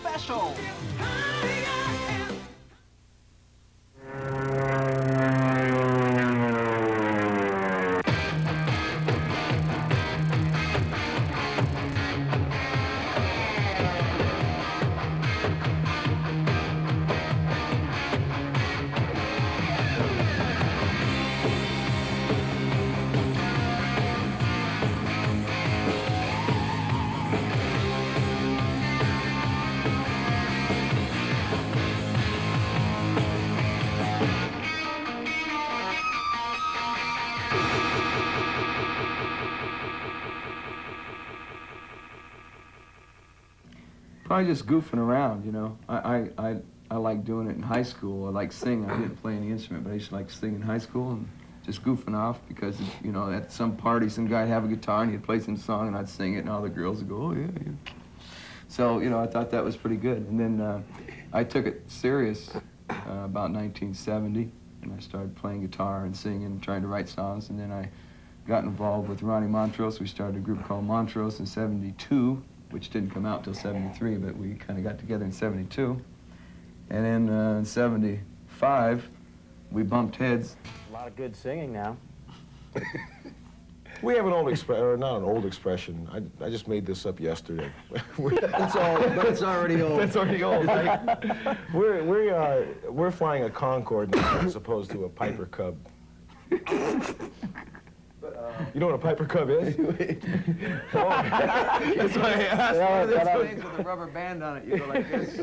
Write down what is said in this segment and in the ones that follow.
special. Probably just goofing around, you know. I like doing it in high school. I like singing. I didn't play any instrument, but I used to like sing in high school and just goofing off because, you know, at some party, some guy'd have a guitar and he'd play some song and I'd sing it and all the girls would go, oh, yeah, yeah. So, you know, I thought that was pretty good. And then I took it serious about 1970, and I started playing guitar and singing and trying to write songs. And then I got involved with Ronnie Montrose. We started a group called Montrose in 72, which didn't come out till 73, but we kind of got together in 72. And then in 75, we bumped heads. A lot of good singing now. We have an old expression, or not an old expression. I just made this up yesterday. It's already old. That's already old. Right? We're flying a Concorde now as opposed to a Piper Cub. You know what a Piper Cub is? Oh, that's why I asked. Yeah, There's planes with a rubber band on it. You go like this.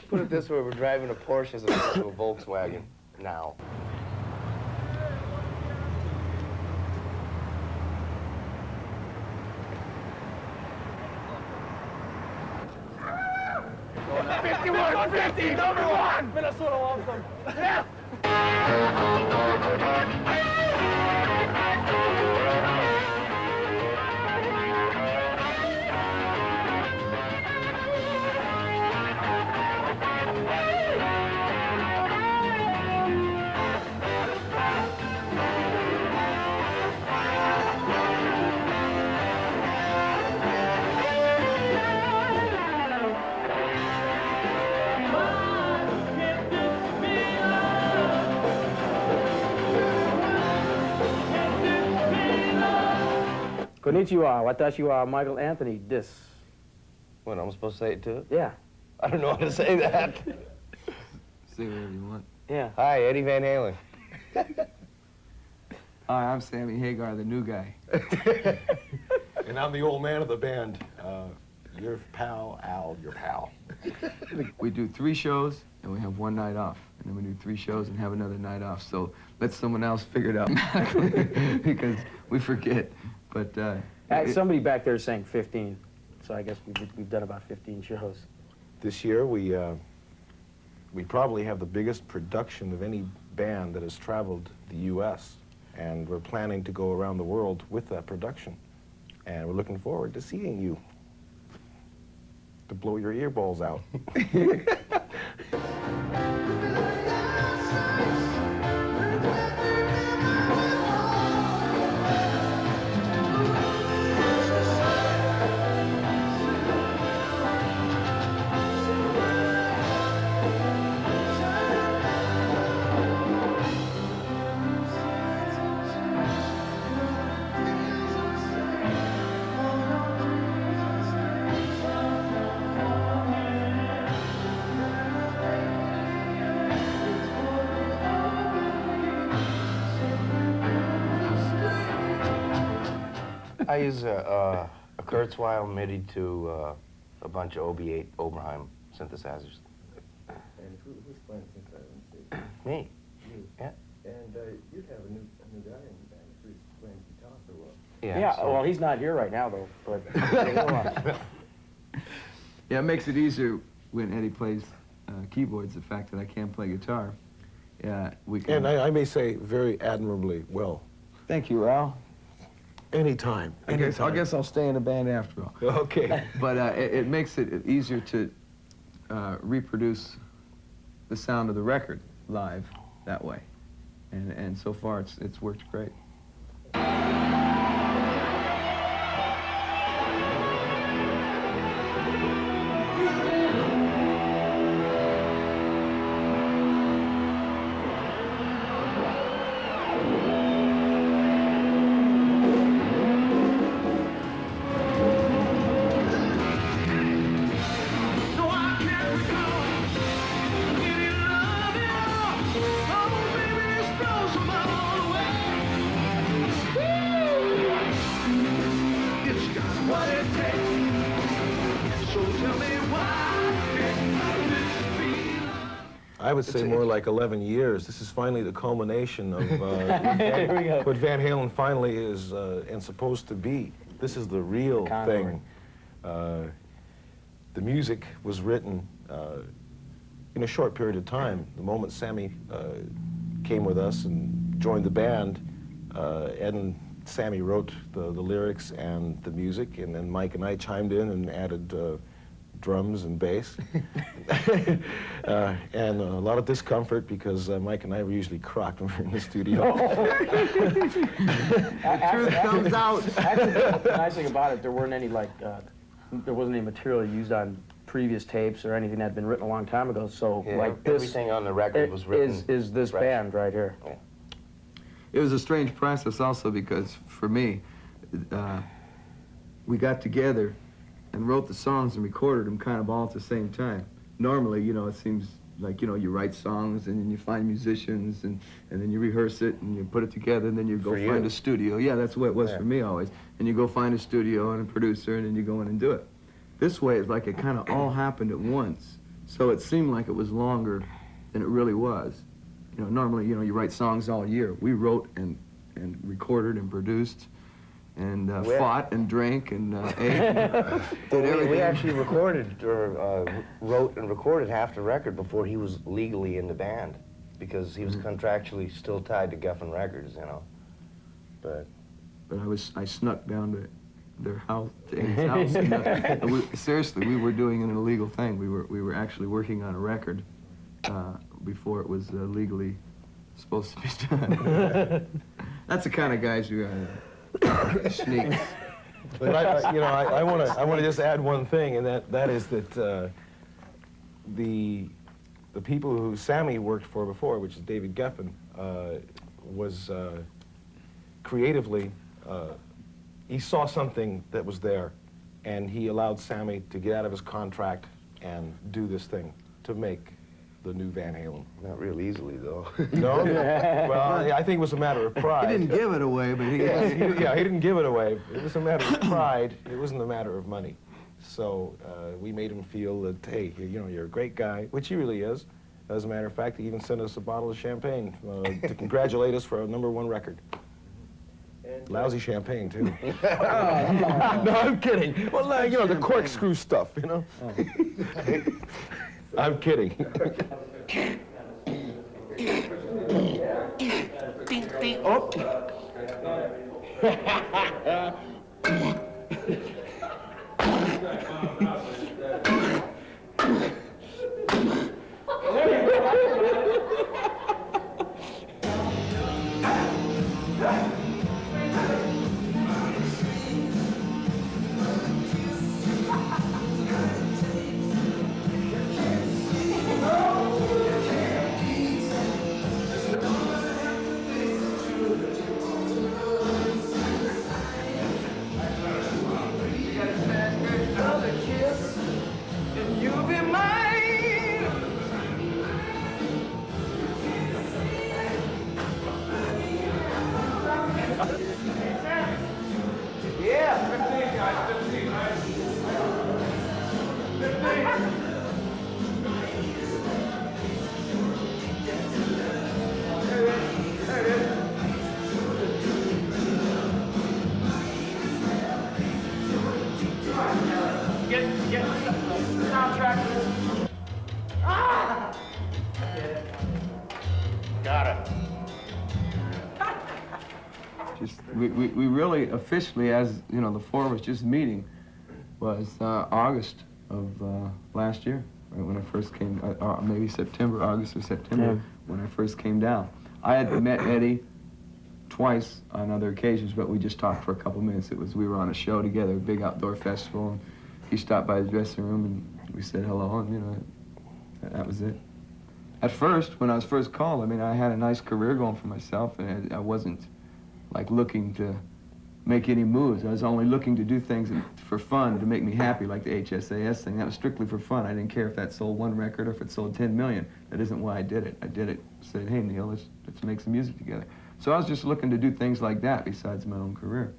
Put it this way, we're driving a Porsche as opposed to a Volkswagen now. Number one! Minnesota loves them. Yeah. Konnichiwa, watashi wa Michael Anthony desu. What, I'm supposed to say it too? Yeah. I don't know how to say that. Say whatever you want. Yeah. Hi, Eddie Van Halen. Hi, I'm Sammy Hagar, the new guy. And I'm the old man of the band. Your pal, Al, your pal. We do 3 shows and we have 1 night off. And then we do 3 shows and have another night off. So let someone else figure it out because we forget. But somebody back there is saying 15, so I guess we've done about 15 shows. This year we probably have the biggest production of any band that has traveled the U.S. And we're planning to go around the world with that production. And we're looking forward to seeing you. To blow your earballs out. I use a Kurzweil MIDI to a bunch of OB8 Oberheim synthesizers. And who's playing synthesizer? Me. You. Yeah. And you'd have a new guy in the band if he was playing guitar for a while. Yeah, so- well, he's not here right now, though, but... Yeah, it makes it easier when Eddie plays keyboards, the fact that I can play guitar. Yeah, we can... And I may say very admirably well. Thank you, Al. Anytime. I guess I'll stay in the band after all. Okay. But it makes it easier to reproduce the sound of the record live that way. And so far it's worked great. what it takes. So tell me why this feeling. I would say more like 11 years. This is finally the culmination of what Van Halen finally is and supposed to be. This is the real thing. The music was written in a short period of time. The moment Sammy came with us and joined the band, Ed and Sammy wrote the lyrics and the music, and then Mike and I chimed in and added drums and bass. And a lot of discomfort because Mike and I were usually crocked when we were in the studio. The truth comes out. Actually, the nice thing about it, there weren't any there wasn't any material used on previous tapes or anything that had been written a long time ago. So Yeah, like this, everything on the record was written. is this fresh. band right here? Yeah. It was a strange process also because for me, we got together and wrote the songs and recorded them kind of all at the same time. Normally, you know, it seems like, you know, you write songs and then you find musicians and then you rehearse it and you put it together and then you go For find you. a studio. Yeah, that's the way it was Yeah. for me always. And you go find a studio and a producer and then you go in and do it. This way, it's like it kind of all happened at once. So it seemed like it was longer than it really was. You know, normally, you know, you write songs all year. We wrote and recorded and produced and Well- fought and drank and ate. Well, Did everything. we actually recorded, or wrote and recorded half the record before he was legally in the band, because he was contractually still tied to Geffen Records, you know. But But I snuck down to their house, to Ed's house. And, seriously, we were doing an illegal thing. We were actually working on a record before it was legally supposed to be done. That's the kind of guys you are, sneaks. But I want to just add one thing, and that is that the people who Sammy worked for before, which is David Geffen, was creatively, he saw something that was there, and he allowed Sammy to get out of his contract and do this thing to make the new Van Halen. not real easily, though. No? Well, I think it was a matter of pride. He didn't give it away, but he He didn't give it away. It was a matter of pride. It wasn't a matter of money. So we made him feel that, hey, you know, you're a great guy, which he really is. As a matter of fact, he even sent us a bottle of champagne to congratulate us for our #1 record. Lousy champagne, too. No, I'm kidding. Well, you know, the corkscrew stuff, you know? I'm kidding. We really officially, as you know, the four of us just meeting was August of last year, right, when I first came, maybe September, August or September, when I first came down. I had met Eddie twice on other occasions, but we just talked for a couple minutes. We were on a show together, a big outdoor festival, and he stopped by the dressing room and we said hello, and you know, that was it. At first, when I was first called, I mean, I had a nice career going for myself, and I wasn't like looking to make any moves. I was only looking to do things for fun, to make me happy, like the HSAS thing. That was strictly for fun. I didn't care if that sold 1 record or if it sold 10 million. That isn't why I did it. I did it, said, hey, Neil, let's make some music together. So I was just looking to do things like that besides my own career.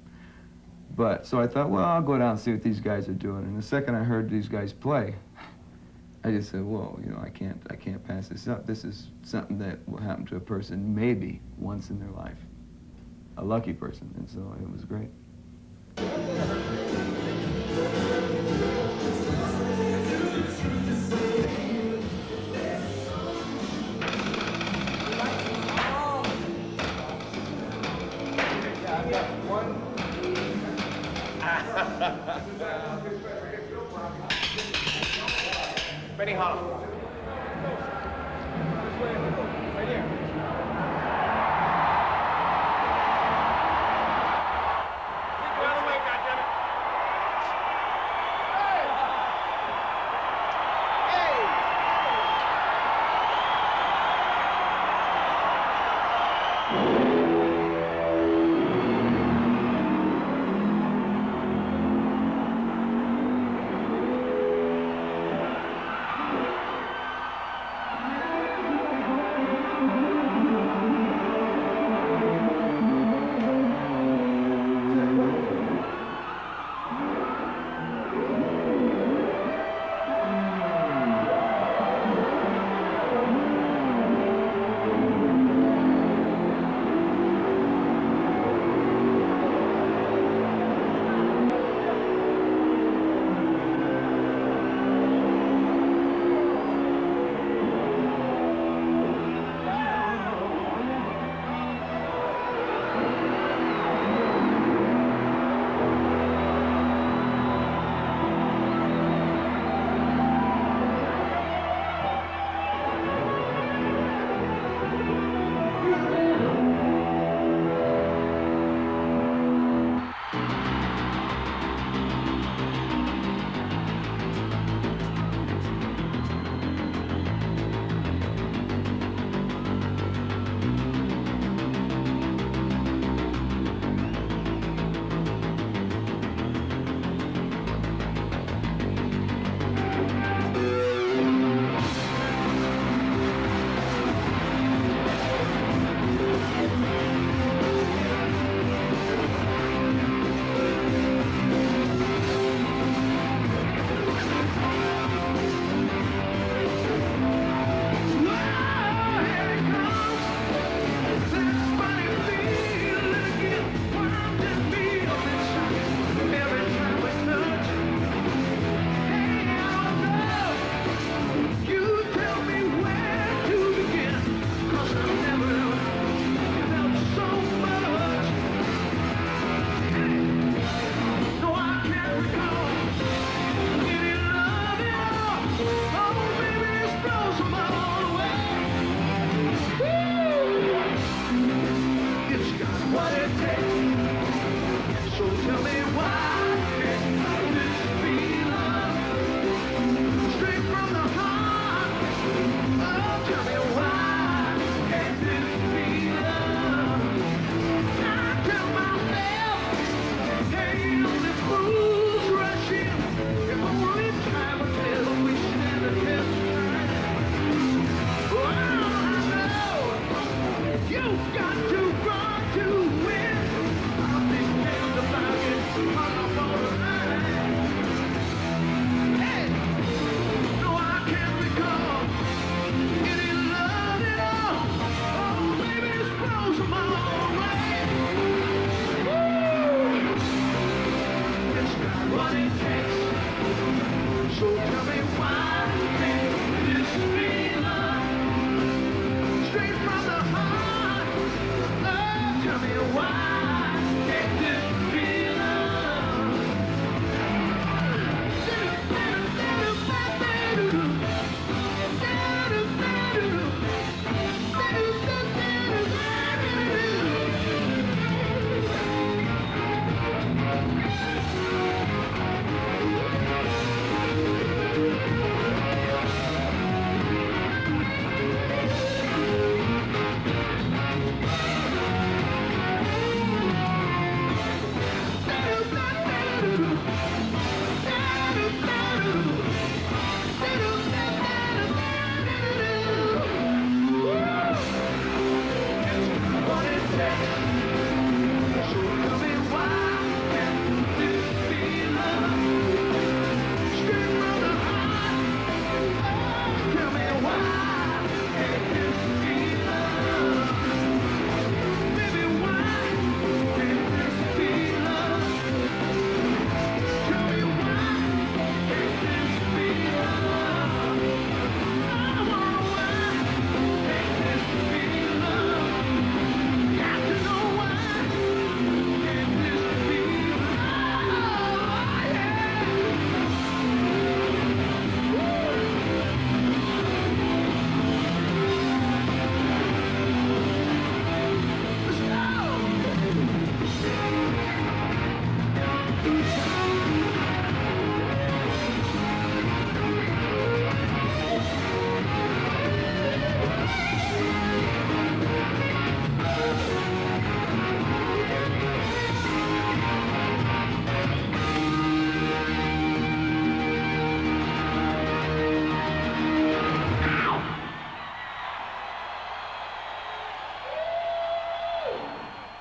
But, so I thought, well, I'll go down and see what these guys are doing. And the second I heard these guys play, I just said, whoa, you know, I can't pass this up. This is something that will happen to a person maybe once in their life. A lucky person, and so it was great. Benny Holland. Right here. Keep out of the way, goddammit.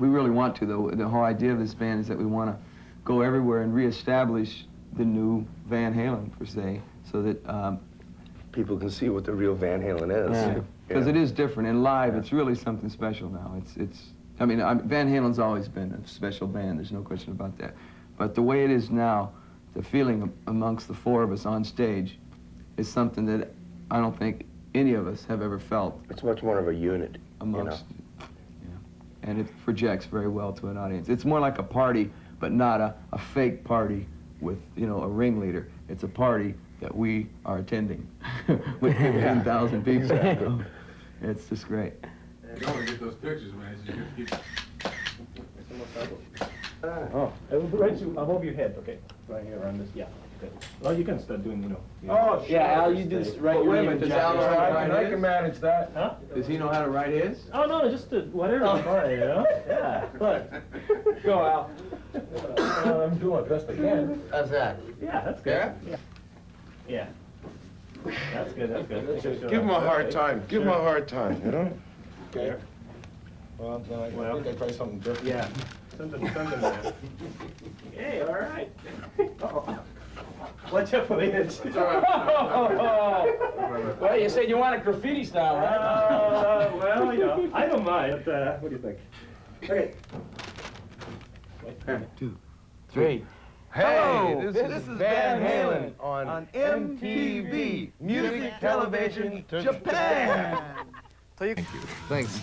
We really want to, though. The whole idea of this band is that we want to go everywhere and reestablish the new Van Halen, per se, so that People can see what the real Van Halen is. because it is different, and live, it's really something special now. I mean, Van Halen's always been a special band, there's no question about that. But the way it is now, the feeling amongst the four of us on stage is something that I don't think any of us have ever felt It's much more of a unit, amongst, and it projects very well to an audience. It's more like a party, but not a fake party with, you know, a ringleader. It's a party that we are attending with 15,000 people. You know? It's just great. You want to get those pictures, man. You get- Oh, right above your head, okay? Right here on this, yeah. Okay. Well, you can start doing, you know. Oh, yeah, Al, you do this right. Wait a minute, does Al know how to write I his? can manage that. Huh? Does he know how to write his? Oh, no, just whatever, fine, you know? Yeah, but, Go, Al. I'm doing the best I can. How's that? Yeah, that's good. Yeah? Yeah. That's good, that's good. Give him a hard time. Give him a hard time, you know? Okay. Well, then I think I try something different. Yeah. Something there. Hey, all right. Uh-oh. Watch out for the edge. Well, you said you wanted graffiti style, right? Well, you know, I don't mind. But, what do you think? Okay. 1, 2, 3. Hey, Oh, this is Van Halen on MTV Music Television Japan. Thanks.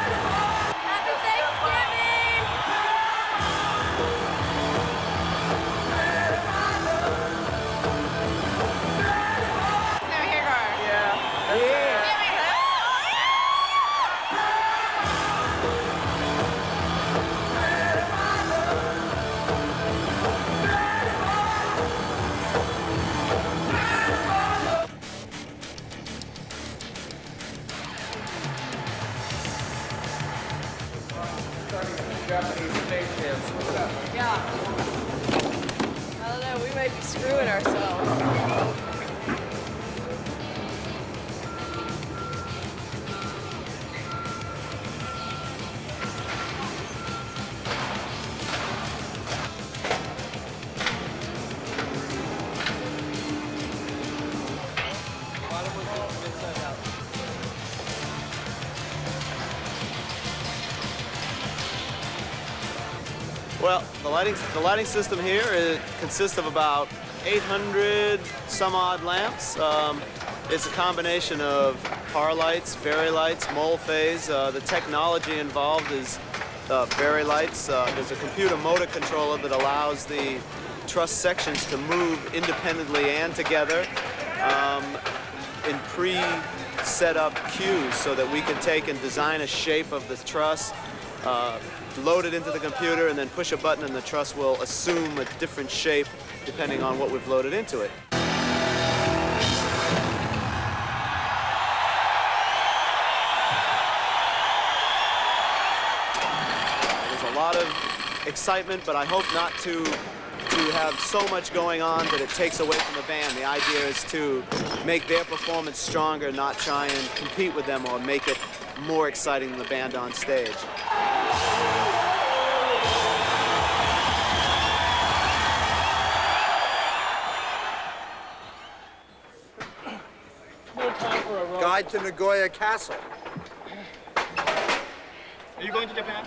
Happy Thanksgiving! Sammy Hagar. Yeah. Sammy Yeah. I don't know, we might be screwing ourselves. Well, the lighting system here consists of about 800 some odd lamps. It's a combination of par lights, fairy lights, mole phase. The technology involved is fairy lights. There's a computer motor controller that allows the truss sections to move independently and together in pre-set up cues so that we can take and design a shape of the truss, load it into the computer, and then push a button and the truss will assume a different shape depending on what we've loaded into it. There's a lot of excitement, but I hope not to have so much going on that it takes away from the band. The idea is to make their performance stronger, not try and compete with them or make it more exciting than the band on stage. Guide to Nagoya Castle. Are you going to Japan?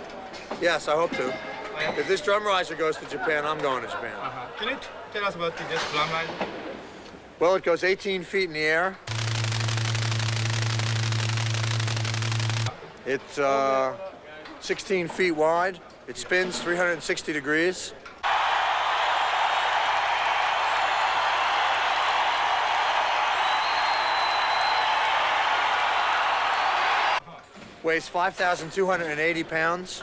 Yes, I hope to. If this drum riser goes to Japan, I'm going to Japan. Can you tell us about this drum riser? Well, it goes 18 feet in the air. It's 16 feet wide. It spins 360 degrees. weighs 5,280 pounds,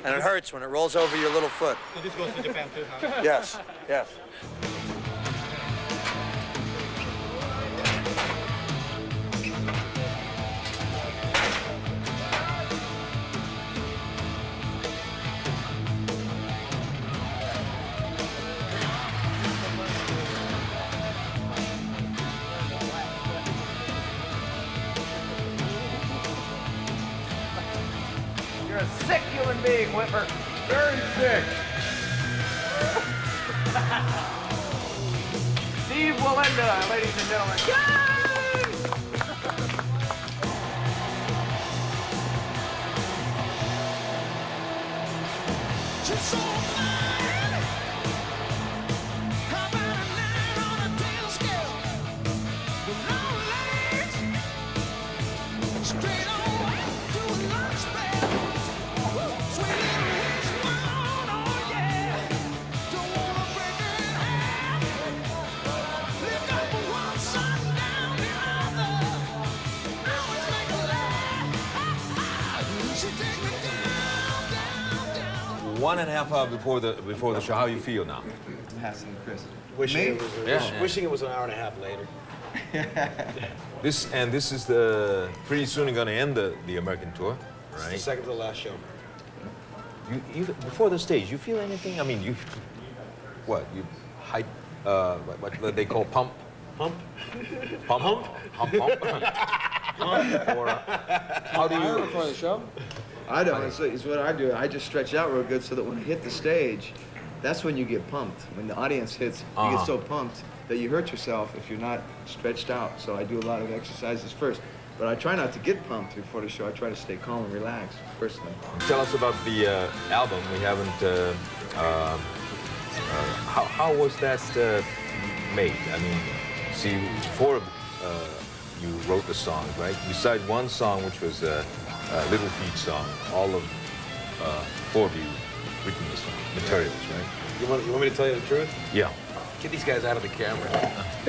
and it hurts when it rolls over your little foot. So this goes to Japan too, huh? Yes, yes. You're a sick human being, Whitmer. Very sick. Steve Walenda, ladies and gentlemen. One and a half hour before the show, how you feel now? Passing Chris. Wishing it Yeah. wishing it was an hour and a half later. This is pretty soon going to end the American tour, It's the right? second to the last show. You before the stage, you feel anything? I mean, you hype? What they call pump? Pump? Pump? Pump? Or how do you? Before the show? I don't. It's what I do. I just stretch out real good so that when I hit the stage, that's when you get pumped. When the audience hits, you get so pumped that you hurt yourself if you're not stretched out. So I do a lot of exercises first. But I try not to get pumped before the show. I try to stay calm and relaxed, personally. Tell us about the album. We haven't. How was that made? I mean, see, before you wrote the song, right? Besides one song, which was a Little Feat song, all of four of you written the song, materials, right? You want me to tell you the truth? Yeah. Get these guys out of the camera.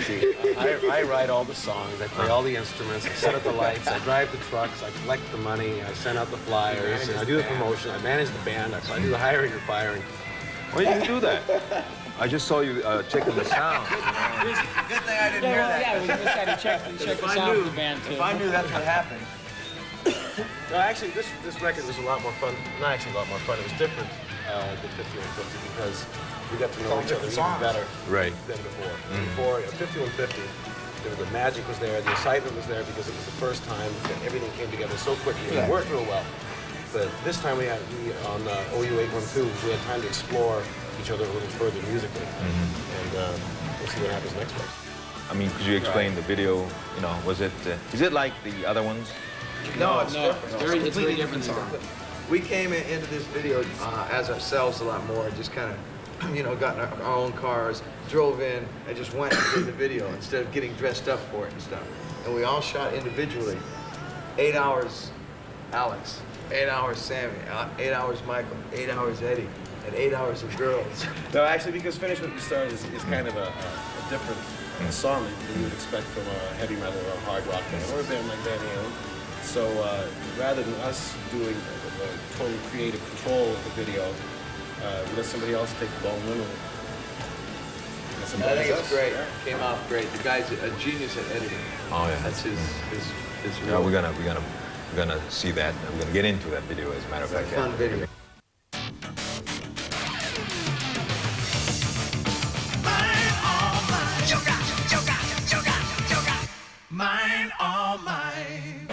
See, I write all the songs, I play all the instruments, I set up the lights, I drive the trucks, I collect the money, I send out the flyers, I do the promotion, I manage the band, I do the hiring and firing. Why did you do that? I just saw you checking the sound. Good thing I didn't hear that. Yeah, we just had to check the sound of the band too. If I knew that's what happened. No, actually, this record was a lot more fun. Not actually a lot more fun. It was different than 5150 because we got to know each other even better Right. than before. Before 5150, the magic was there, the excitement was there because it was the first time that everything came together so quickly and it worked real well. But this time we on OU 812, we had time to explore each other a little further musically, and we'll see what happens next week. I mean, could you explain the video? You know, was it? Is it like the other ones? No, it's different. It's very different song. We came into this video as ourselves a lot more, just kind of, you know, got in our own cars, drove in, and just went and did the video instead of getting dressed up for it and stuff. And we all shot individually. 8 hours, Alex. 8 hours, Sammy. 8 hours, Michael. 8 hours, Eddie. And 8 hours of girls. No, actually, because Finish What You Started is kind of a different song than you would expect from a heavy metal or a hard rock band or a band like Van Halen. So rather than us doing the total creative control of the video, we let somebody else take the ball and run with it. I think it's great. Came off great. The guy's a genius at editing. Oh yeah. That's his Yeah, we're gonna see that. We're gonna get into that video as a matter of fact. fun video. Mine, all mine.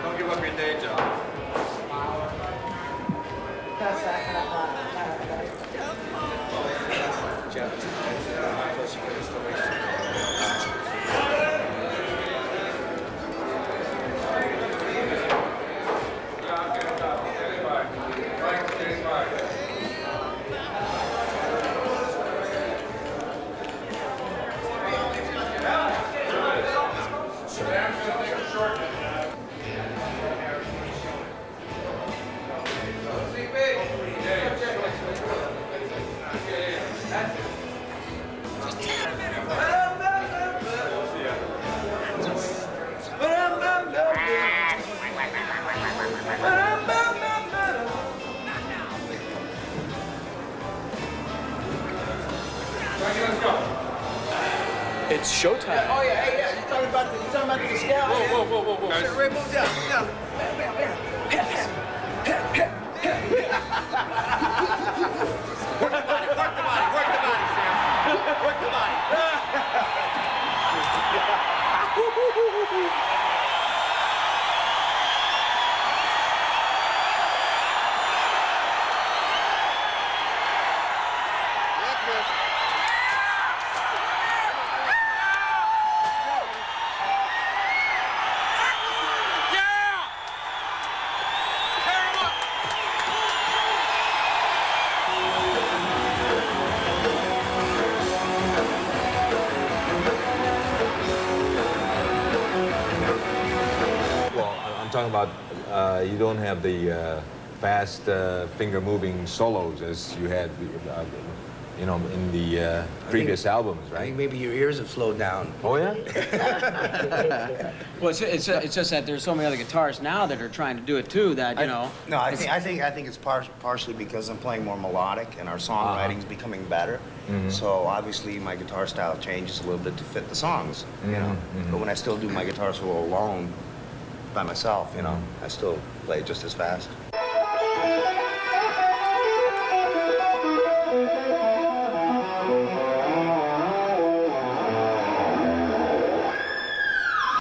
Don't give up your day job. showtime. Oh yeah, hey, yeah. You're talking about the scout. Whoa, whoa, whoa, whoa, whoa. Ray, move down, move down. Work the body, Sam. Work the body. I'm talking about you don't have the fast finger-moving solos as you had, you know, in the previous albums, I right? think maybe your ears have slowed down. Oh yeah. Well, it's just that there's so many other guitars now that are trying to do it too. That you know. No, I think it's partially because I'm playing more melodic and our songwriting's becoming better. So obviously my guitar style changes a little bit to fit the songs, you know. But when I still do my guitar solo alone, by myself, you know, I still play just as fast.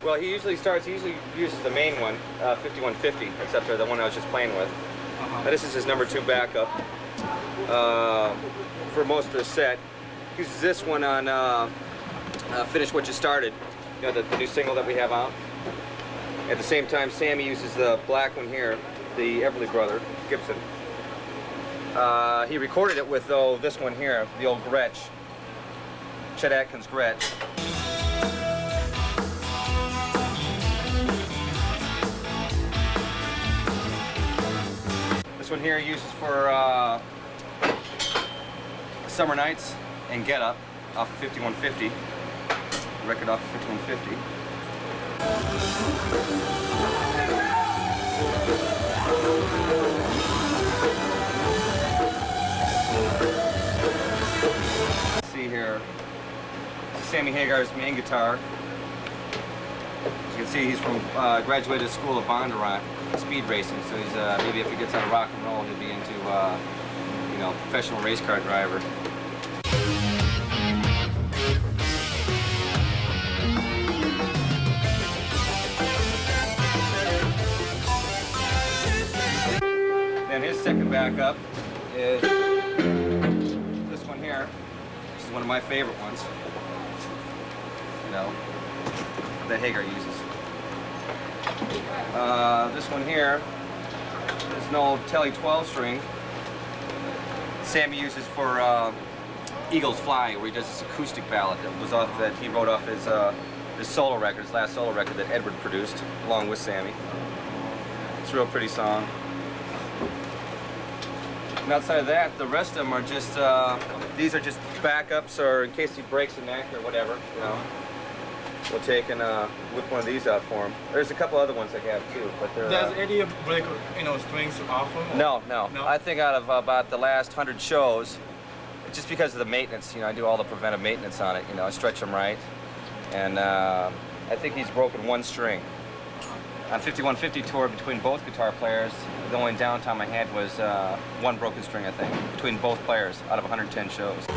Well, he usually uses the main one, 5150, except for the one I was just playing with. This is his number 2 backup. For most of the set, he uses this one on Finish What You Started, you know, the new single that we have out. At the same time, Sammy uses the black one here, the Everly brother, Gibson. He recorded it with, though, this one here, the old Gretsch, Chet Atkins Gretsch. This one here he uses for Summer Nights and Get Up off of 5150, record off of 5150. Let's see here. This is Sammy Hagar's main guitar. As you can see, he's from graduated school of Bondurant, speed racing. So he's maybe if he gets out of rock and roll, he'll be into you know, professional race car driver. Then his second backup is this one here. This is one of my favorite ones, you know, that Hagar uses. This one here is an old Telly 12 string. Sammy uses for Eagles Fly, where he does this acoustic ballad that was off that he wrote off his solo record, his last solo record that Edward produced along with Sammy. It's a real pretty song. And outside of that, the rest of them are just, these are just backups, or in case he breaks a neck or whatever, you know. We'll take and whip one of these out for him. There's a couple other ones I have too, but they're... Does Eddie break, you know, strings often? No. I think out of about the last 100 shows, just because of the maintenance, you know, I do all the preventive maintenance on it, you know, I stretch them right. And I think he's broken one string. On 5150 tour between both guitar players, the only downtime I had was one broken string, I think, between both players out of 110 shows.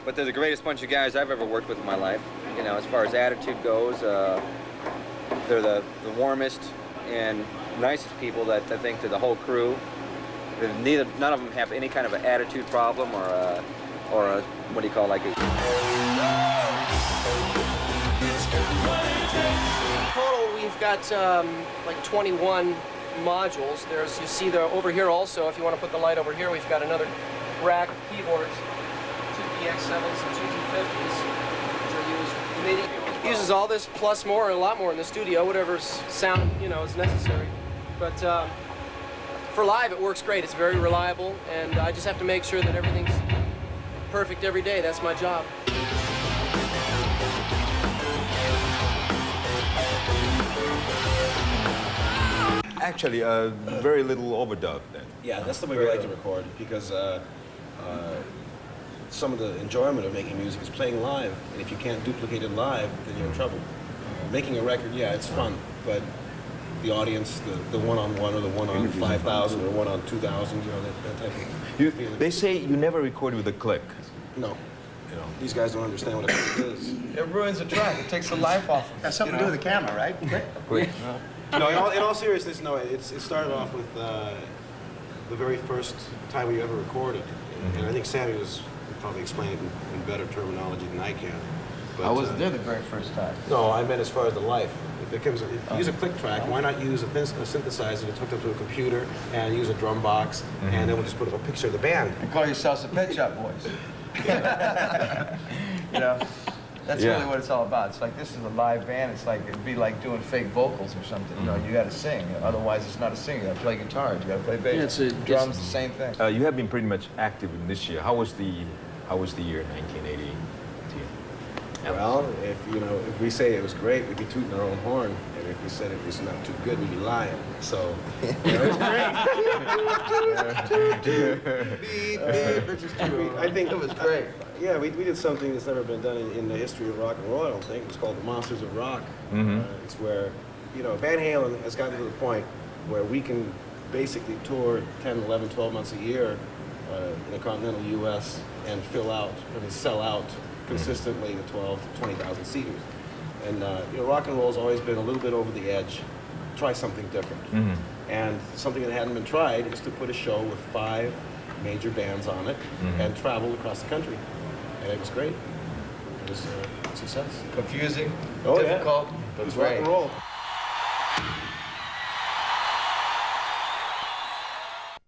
But they're the greatest bunch of guys I've ever worked with in my life. You know, as far as attitude goes, they're the warmest and nicest people that I think to the whole crew. None of them have any kind of an attitude problem or a what do you call like a... Total, we've got like 21 modules. There's, you see there over here also, if you want to put the light over here, we've got another rack of keyboards, 2 PX7s and 2 250s, which are used MIDI. He uses all this plus more, a lot more in the studio, whatever sound, you know, is necessary. But for live, it works great. It's very reliable, and I just have to make sure that everything's perfect every day. That's my job. actually, very little overdub then. Yeah, that's the way we like to record because some of the enjoyment of making music is playing live, and if you can't duplicate it live, then you're in trouble. Making a record, yeah, it's fun, but the audience, the one-on-one or the one-on 5,000 or one-on 2,000, you know, that type of feeling. They say you never record with a click. No. You know, these guys don't understand what a click is. It ruins the track. It takes the life off. Got something to do with the camera, right? Quick. No, in all seriousness, no, it started off with the very first time we ever recorded. And I think Sammy would probably explain it in better terminology than I can. But, I wasn't there the very first time. No, I meant as far as the life. If you use a click track, why not use a synthesizer that's hooked up to a computer and use a drum box, and then we'll just put up a picture of the band. And call yourselves the Pet Shop Boys. You know, that's really what it's all about. It's like, this is a live band. It's like, it'd be like doing fake vocals or something. You know, you got to sing. Otherwise, it's not a singer. You got to play guitar. You got to play bass. Drums, the same thing. You have been pretty much active in this year. How was the year 1980? Well, if we say it was great, we'd be tooting our own horn, and if we said it was not too good, we'd be lying. So, it was great. I think it was great. Yeah, we did something that's never been done in the history of rock and roll. I don't think. It's called the Monsters of Rock. It's where, Van Halen has gotten to the point where we can basically tour 10, 11, 12 months a year in the continental U.S. and sell out consistently the 12 to 20,000 seaters. And rock and roll's always been a little bit over the edge. Try something different. And something that hadn't been tried is to put a show with 5 major bands on it and travel across the country. And it was great. It was a success. Confusing, difficult, difficult, but it was rock and roll.